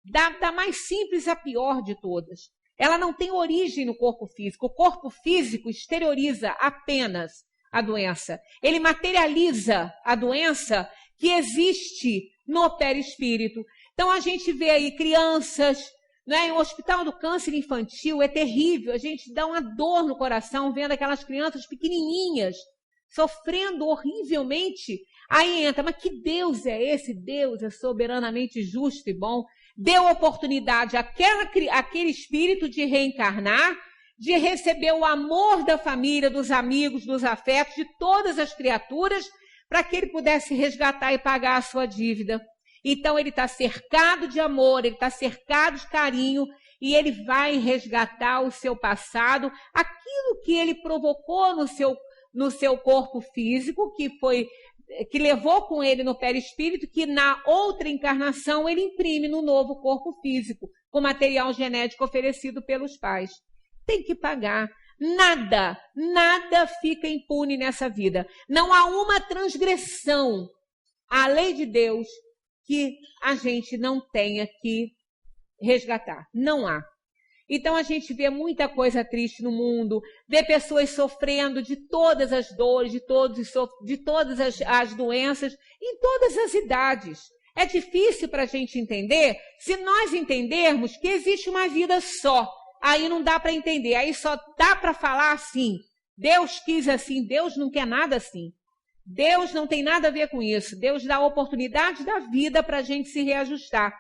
da mais simples à pior de todas. Ela não tem origem no corpo físico. O corpo físico exterioriza apenas a doença. Ele materializa a doença que existe no perispírito. Então a gente vê aí crianças, né? O Hospital do Câncer Infantil é terrível. A gente dá uma dor no coração vendo aquelas crianças pequenininhas sofrendo horrivelmente. Aí entra, mas que Deus é esse? Deus é soberanamente justo e bom. Deu oportunidade àquele espírito de reencarnar, de receber o amor da família, dos amigos, dos afetos, de todas as criaturas, para que ele pudesse resgatar e pagar a sua dívida. Então ele está cercado de amor, ele está cercado de carinho, e ele vai resgatar o seu passado, aquilo que ele provocou no seu corpo físico, que levou com ele no perispírito, que na outra encarnação ele imprime no novo corpo físico, com material genético oferecido pelos pais. Tem que pagar. Nada fica impune nessa vida. Não há uma transgressão à lei de Deus que a gente não tenha que resgatar. Não há. Então a gente vê muita coisa triste no mundo, vê pessoas sofrendo de todas as dores, de todas as doenças, em todas as idades. É difícil para a gente entender. Se nós entendermos que existe uma vida só, aí não dá para entender, aí só dá para falar assim. Deus quis assim, Deus não quer nada assim. Deus não tem nada a ver com isso. Deus dá a oportunidade da vida para a gente se reajustar.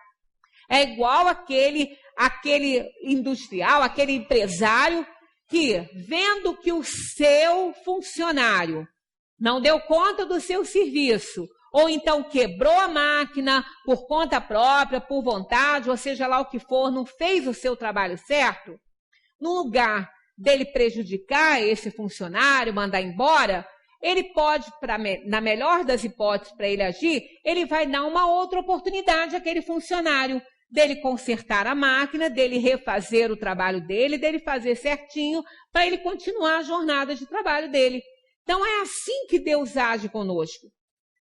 É igual aquele industrial, aquele empresário que, vendo que o seu funcionário não deu conta do seu serviço, ou então quebrou a máquina por conta própria, por vontade, ou seja lá o que for, não fez o seu trabalho certo, no lugar dele prejudicar esse funcionário, mandar embora, ele pode, na melhor das hipóteses para ele agir, ele vai dar uma outra oportunidade àquele funcionário, dele consertar a máquina, dele refazer o trabalho dele fazer certinho, para ele continuar a jornada de trabalho dele. Então é assim que Deus age conosco.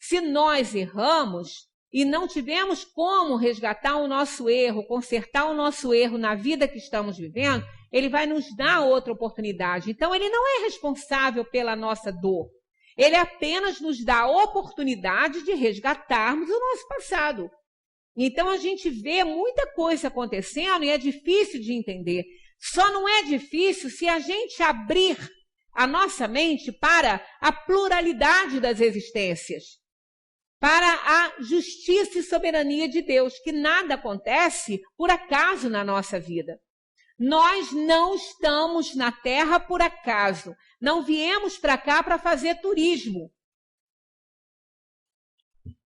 Se nós erramos e não tivemos como resgatar o nosso erro, consertar o nosso erro na vida que estamos vivendo, ele vai nos dar outra oportunidade. Então ele não é responsável pela nossa dor. Ele apenas nos dá a oportunidade de resgatarmos o nosso passado. Então a gente vê muita coisa acontecendo e é difícil de entender. Só não é difícil se a gente abrir a nossa mente para a pluralidade das existências, para a justiça e soberania de Deus, que nada acontece por acaso na nossa vida. Nós não estamos na Terra por acaso. Não viemos para cá para fazer turismo.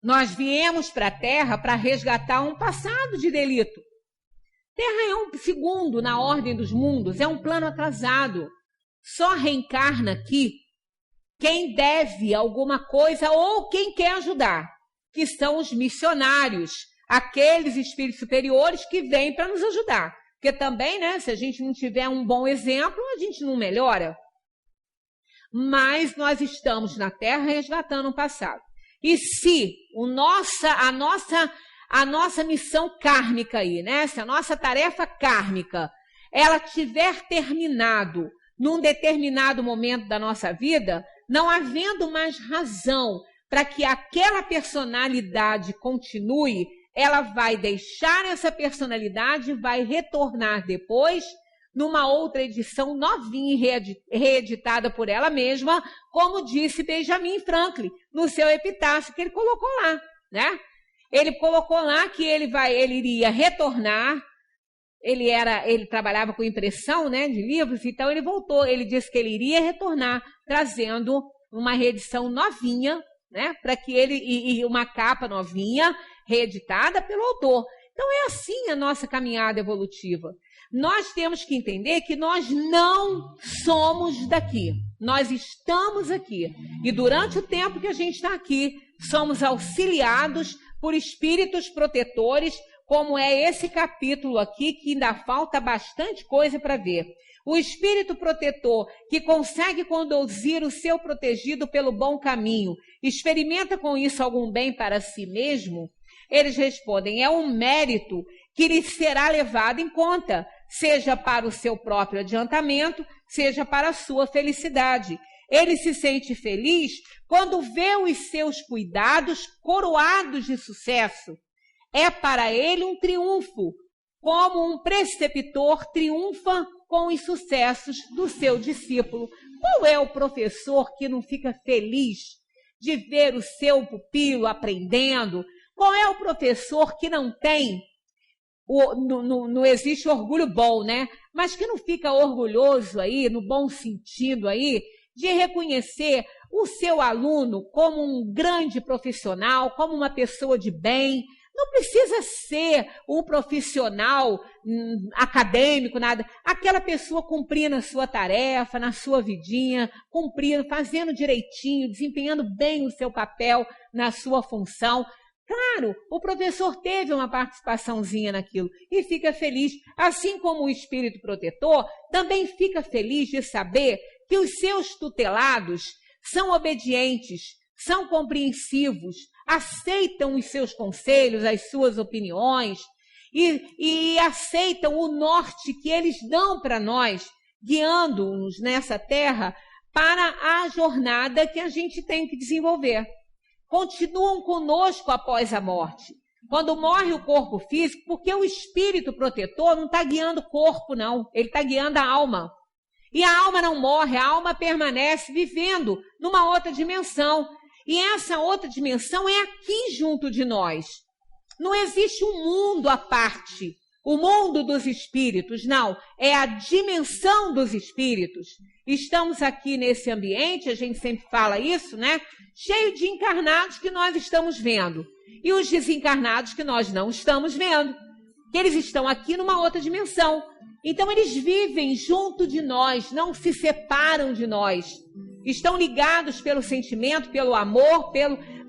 Nós viemos para a Terra para resgatar um passado de delito. Terra é um segundo na ordem dos mundos, é um plano atrasado. Só reencarna aqui quem deve alguma coisa ou quem quer ajudar, que são os missionários, aqueles espíritos superiores que vêm para nos ajudar. Porque também, né, se a gente não tiver um bom exemplo, a gente não melhora. Mas nós estamos na Terra resgatando o passado. E se a nossa missão kármica aí, né, se a nossa tarefa kármica, ela tiver terminado num determinado momento da nossa vida, não havendo mais razão para que aquela personalidade continue, ela vai deixar essa personalidade e vai retornar depois numa outra edição novinha e reeditada por ela mesma, como disse Benjamin Franklin no seu epitáfio que ele colocou lá, né? Ele colocou lá que ele iria retornar. Ele trabalhava com impressão, né, de livros, então ele voltou. Ele disse que ele iria retornar, trazendo uma reedição novinha, né, para que e uma capa novinha, reeditada pelo autor. Então é assim a nossa caminhada evolutiva. Nós temos que entender que nós não somos daqui. Nós estamos aqui. E durante o tempo que a gente está aqui, somos auxiliados por espíritos protetores, como é esse capítulo aqui, que ainda falta bastante coisa para ver. O espírito protetor que consegue conduzir o seu protegido pelo bom caminho, experimenta com isso algum bem para si mesmo? Eles respondem, é um mérito que lhe será levado em conta, seja para o seu próprio adiantamento, seja para a sua felicidade. Ele se sente feliz quando vê os seus cuidados coroados de sucesso. É para ele um triunfo, como um preceptor triunfa com os sucessos do seu discípulo. Qual é o professor que não fica feliz de ver o seu pupilo aprendendo? Qual é o professor que não tem, não existe orgulho bom, né? Mas que não fica orgulhoso aí, no bom sentido aí, de reconhecer o seu aluno como um grande profissional, como uma pessoa de bem? Não precisa ser um profissional acadêmico, nada. Aquela pessoa cumprindo a sua tarefa, na sua vidinha, cumprindo, fazendo direitinho, desempenhando bem o seu papel na sua função. Claro, o professor teve uma participaçãozinha naquilo e fica feliz, assim como o espírito protetor também fica feliz de saber que os seus tutelados são obedientes, são compreensivos, aceitam os seus conselhos, as suas opiniões e aceitam o norte que eles dão para nós, guiando-nos nessa terra para a jornada que a gente tem que desenvolver. Continuam conosco após a morte. Quando morre o corpo físico, porque o espírito protetor não está guiando o corpo, não. Ele está guiando a alma. E a alma não morre, a alma permanece vivendo numa outra dimensão. E essa outra dimensão é aqui junto de nós. Não existe um mundo à parte, o mundo dos espíritos, não. É a dimensão dos espíritos. Estamos aqui nesse ambiente, a gente sempre fala isso, né? Cheio de encarnados que nós estamos vendo. E os desencarnados que nós não estamos vendo. Que eles estão aqui numa outra dimensão. Então eles vivem junto de nós, não se separam de nós. Estão ligados pelo sentimento, pelo amor,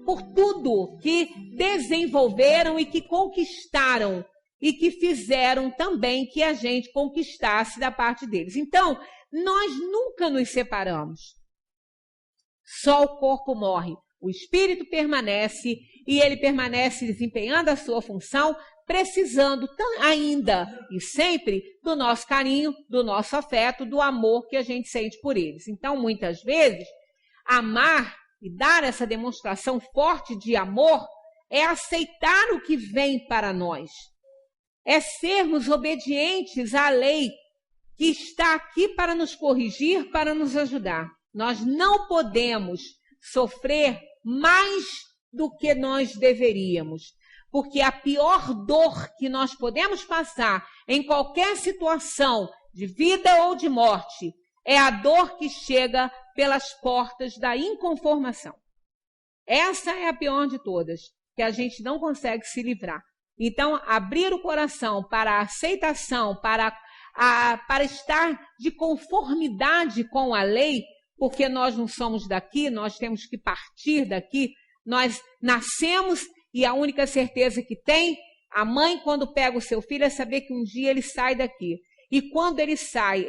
por tudo que desenvolveram e que conquistaram. E que fizeram também que a gente conquistasse da parte deles. Então, nós nunca nos separamos. Só o corpo morre. O espírito permanece e ele permanece desempenhando a sua função, precisando ainda e sempre do nosso carinho, do nosso afeto, do amor que a gente sente por eles. Então, muitas vezes, amar e dar essa demonstração forte de amor é aceitar o que vem para nós. É sermos obedientes à lei que está aqui para nos corrigir, para nos ajudar. Nós não podemos sofrer mais do que nós deveríamos, porque a pior dor que nós podemos passar em qualquer situação de vida ou de morte é a dor que chega pelas portas da inconformação. Essa é a pior de todas, que a gente não consegue se livrar. Então, abrir o coração para a aceitação, para estar de conformidade com a lei, porque nós não somos daqui, nós temos que partir daqui. Nós nascemos e a única certeza que tem, a mãe, quando pega o seu filho, é saber que um dia ele sai daqui. E quando ele sai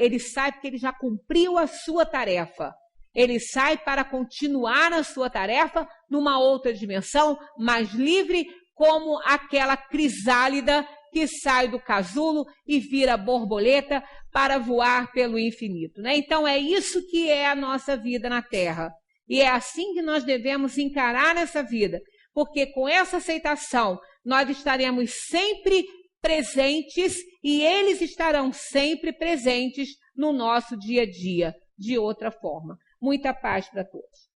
porque ele já cumpriu a sua tarefa. Ele sai para continuar a sua tarefa numa outra dimensão, mais livre, como aquela crisálida que sai do casulo e vira borboleta para voar pelo infinito, né? Então é isso que é a nossa vida na Terra. E é assim que nós devemos encarar essa vida, porque com essa aceitação nós estaremos sempre presentes e eles estarão sempre presentes no nosso dia a dia, de outra forma. Muita paz para todos.